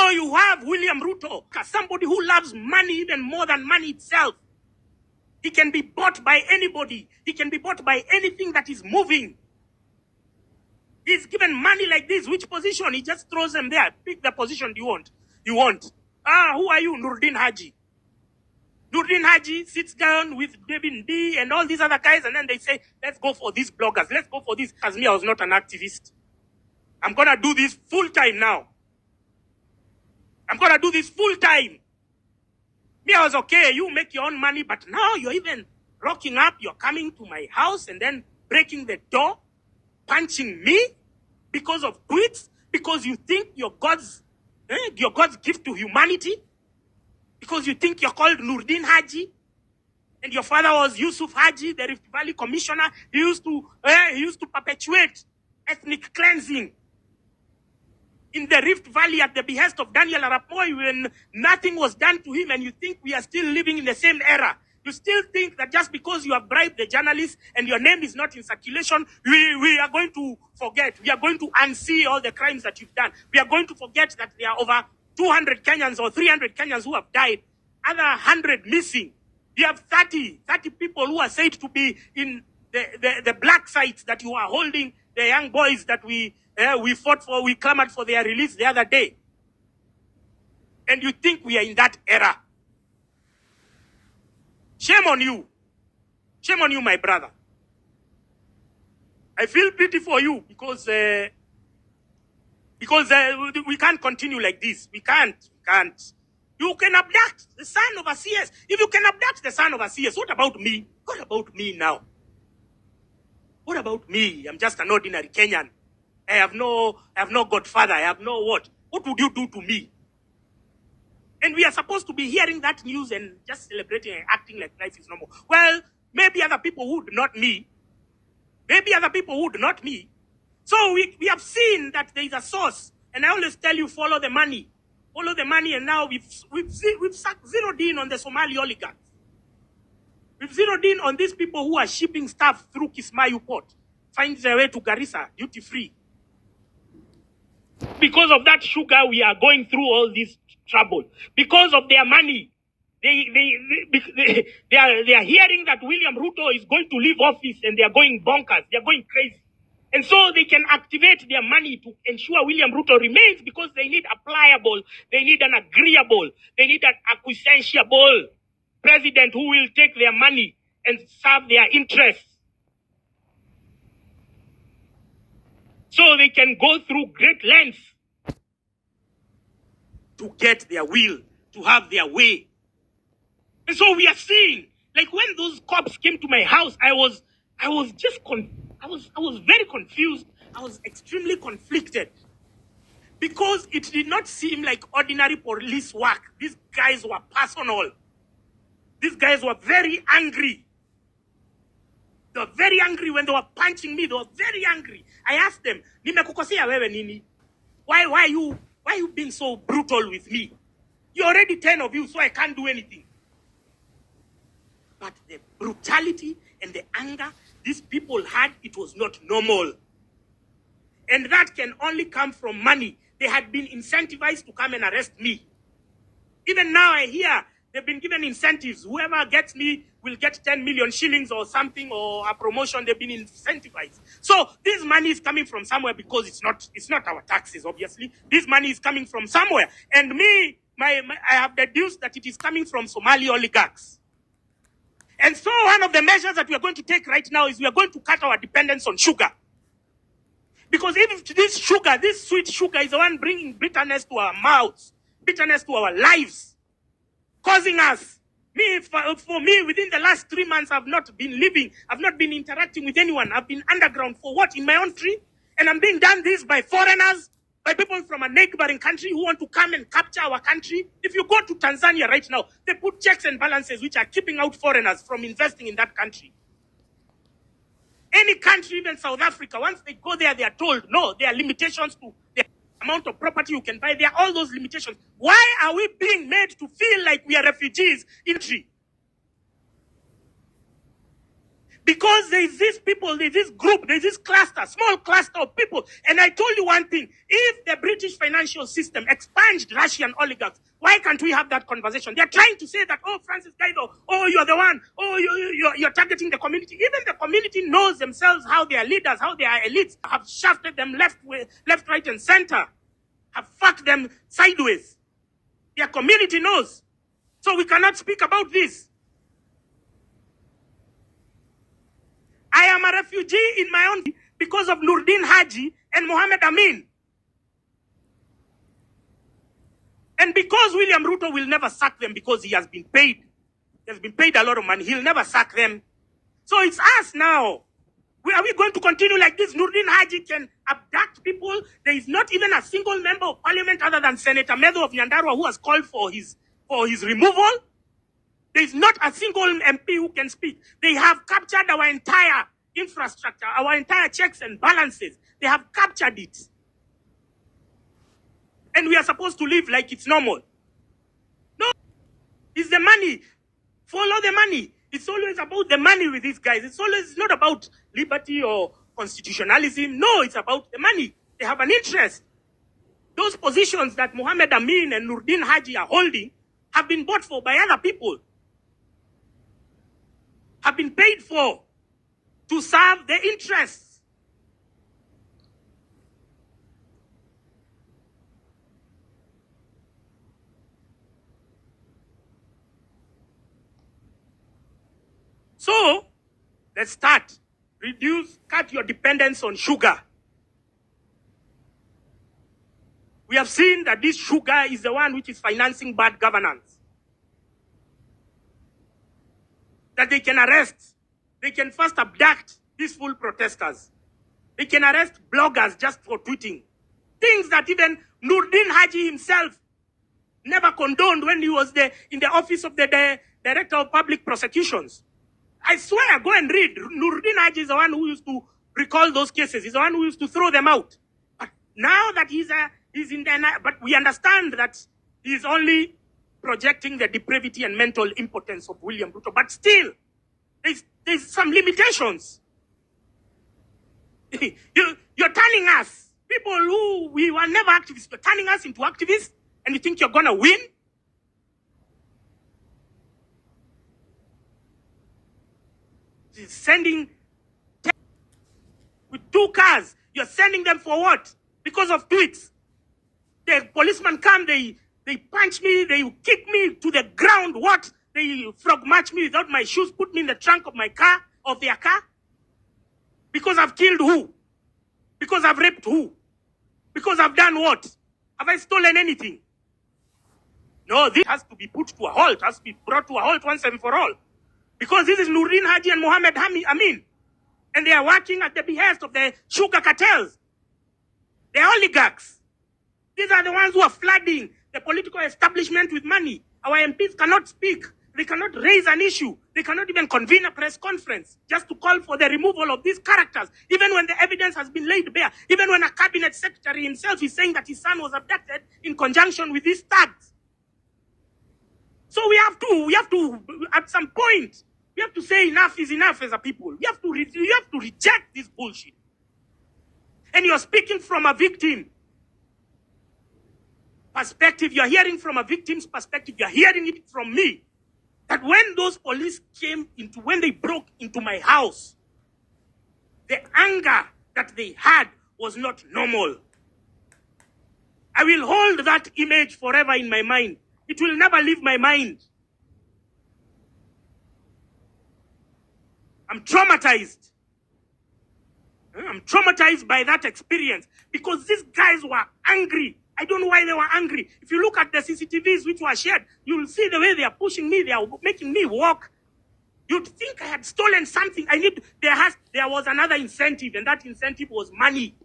So you have William Ruto, somebody who loves money even more than money itself. He can be bought by anybody. He can be bought by anything that is moving. He's given money like this. Which position? He just throws them there. Pick the position you want. Who are you? Nurdin Haji. Nurdin Haji sits down with David D and all these other guys, and then they say, let's go for these bloggers. Let's go for this. As me, I was not an activist. I'm going to do this full time now. I'm going to do this full time. Me, I was okay. You make your own money, but now you're even rocking up. You're coming to my house and then breaking the door, punching me because of tweets, because you think you're God's gift to humanity, because you think you're called Nurdin Haji, and your father was Yusuf Haji, the Rift Valley Commissioner. He used to perpetuate ethnic cleansing in the Rift Valley at the behest of Daniel Arap Moi when nothing was done to him, and you think we are still living in the same era. You still think that just because you have bribed the journalists and your name is not in circulation, we are going to forget. We are going to unsee all the crimes that you've done. We are going to forget that there are over 200 Kenyans or 300 Kenyans who have died, other 100 missing. You have 30 people who are said to be in the black sites that you are holding, the young boys that we fought for, we clamored for their release the other day. And you think we are in that era. Shame on you. Shame on you, my brother. I feel pity for you because we can't continue like this. We can't. You can abduct the son of a CS. If you can abduct the son of a CS, what about me? What about me now? What about me? I'm just an ordinary Kenyan. I have no godfather. I have no what? What would you do to me? And we are supposed to be hearing that news and just celebrating and acting like life is normal. Well, maybe other people would, not me. Maybe other people would, not me. So we have seen that there is a source. And I always tell you, follow the money. Follow the money, and now we've zeroed in on the Somali oligarchs. We've zeroed in on these people who are shipping stuff through Kismayu port. Find their way to Garissa, duty-free. Because of that sugar, we are going through all this trouble. Because of their money. They are hearing that William Ruto is going to leave office, and they are going bonkers. They are going crazy. And so they can activate their money to ensure William Ruto remains, because they need a pliable, they need an agreeable, they need an acquiesceable president who will take their money and serve their interests. So they can go through great lengths to get their will, to have their way. And so we are seeing, like when those cops came to my house, I was very confused. I was extremely conflicted because it did not seem like ordinary police work. These guys were personal. These guys were very angry. They were very angry when they were punching me. They were very angry. I asked them, "Nimekukosea wewe nini? Why you being so brutal with me? You're already 10 of you, so I can't do anything." But the brutality and the anger these people had, it was not normal. And that can only come from money. They had been incentivized to come and arrest me. Even now I hear they've been given incentives. Whoever gets me will get 10 million shillings or something, or a promotion. They've been incentivized. So this money is coming from somewhere, because it's not our taxes, obviously. This money is coming from somewhere. And I have deduced that it is coming from Somali oligarchs. And so one of the measures that we are going to take right now is we are going to cut our dependence on sugar. Because if this sugar, this sweet sugar, is the one bringing bitterness to our mouths, bitterness to our lives, causing us. For me, within the last 3 months, I've not been living. I've not been interacting with anyone. I've been underground for what? In my own tree? And I'm being done this by foreigners, by people from a neighboring country who want to come and capture our country. If you go to Tanzania right now, they put checks and balances which are keeping out foreigners from investing in that country. Any country, even South Africa, once they go there, they are told, no, there are limitations to the amount of property you can buy. There are all those limitations. Why are we being made to feel like we are refugees in the country? Because there is this people, there is this group, there is this cluster, small cluster of people. And I told you one thing. If the British financial system expunged Russian oligarchs, why can't we have that conversation? They're trying to say that, oh, Francis Gaitho, oh, you're the one, oh, you're targeting the community. Even the community knows themselves how their leaders, how their elites have shafted them left, right, and center, have fucked them sideways. Their community knows. So we cannot speak about this. I am a refugee in my own because of Nurdin Haji and Mohammed Amin. And because William Ruto will never sack them because he has been paid. He has been paid a lot of money. He'll never sack them. So it's us now. Are we going to continue like this? Nurdin Haji can abduct people. There is not even a single member of parliament other than Senator Medo of Nyandarua who has called for his removal. There is not a single MP who can speak. They have captured our entire infrastructure, our entire checks and balances. They have captured it. And we are supposed to live like it's normal. No, it's the money. Follow the money. It's always about the money with these guys. It's not about liberty or constitutionalism. No, it's about the money. They have an interest. Those positions that Mohammed Amin and Nurdin Haji are holding have been bought for by other people. Have been paid for to serve their interests. So, let's start. Cut your dependence on sugar. We have seen that this sugar is the one which is financing bad governance. That they can arrest. They can first abduct peaceful protesters. They can arrest bloggers just for tweeting. Things that even Nurdin Haji himself never condoned when he was in the office of the Director of Public Prosecutions. I swear, go and read. Nurdin Haji is the one who used to recall those cases. He's the one who used to throw them out. But now that he's in the... But we understand that he's only projecting the depravity and mental impotence of William Ruto. But still, there's some limitations. You're turning us, people who we were never activists, you're turning us into activists, and you think you're going to win? Sending with 2 cars, you're sending them for what? Because of tweets. The policemen come, they punch me, they kick me to the ground. What? They frog march me without my shoes, put me in the trunk of my car, of their car. Because I've killed who? Because I've raped who? Because I've done what? Have I stolen anything? No, this has to be put to a halt, has to be brought to a halt once and for all. Because this is Nurdin Haji and Mohammed Amin. And they are working at the behest of the sugar cartels. The oligarchs. These are the ones who are flooding the political establishment with money. Our MPs cannot speak. They cannot raise an issue. They cannot even convene a press conference just to call for the removal of these characters. Even when the evidence has been laid bare. Even when a cabinet secretary himself is saying that his son was abducted in conjunction with these thugs. So we have to, at some point, we have to say enough is enough as a people. We have to reject this bullshit. And you're speaking from a victim perspective. You're hearing from a victim's perspective. You're hearing it from me. That when those police when they broke into my house, the anger that they had was not normal. I will hold that image forever in my mind. It will never leave my mind. I'm traumatized. I'm traumatized by that experience because these guys were angry. I don't know why they were angry. If you look at the CCTVs which were shared, you'll see the way they are pushing me. They are making me walk. You'd think I had stolen something. There was another incentive, and that incentive was money.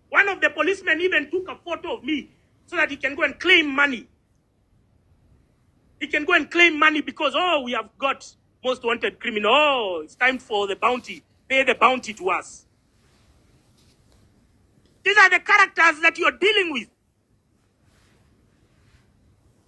One of the policemen even took a photo of me so that he can go and claim money. He can go and claim money because, oh, we have got most wanted criminal. Oh, it's time for the bounty. Pay the bounty to us. These are the characters that you're dealing with.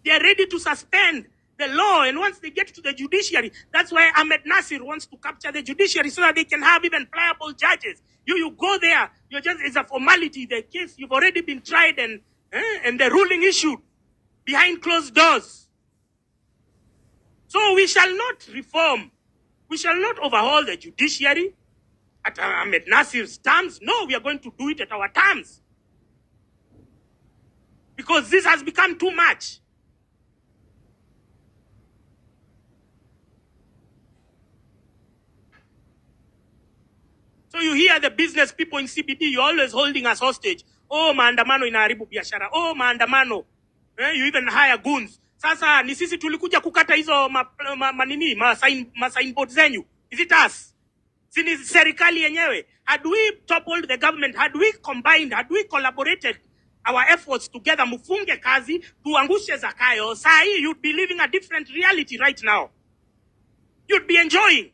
They are ready to suspend the law, and once they get to the judiciary, that's why Ahmed Nasir wants to capture the judiciary so that they can have even pliable judges. You go there, it's a formality. The case, you've already been tried and the ruling issued behind closed doors. So we shall not reform. We shall not overhaul the judiciary at Ahmed Nasir's terms. No, we are going to do it at our terms. Because this has become too much. So you hear the business people in CBD, you're always holding us hostage. Oh, maandamano inaharibu biashara. Oh, maandamano. You even hire goons. Sasa ni sisi tulikuja kukata hizo signboard zenyu. Is it us? Sini serikali yenyewe. Had we toppled the government, had we combined, had we collaborated our efforts together, mufunge kazi, tuangushe Zakayo, sai you'd be living a different reality right now. You'd be enjoying.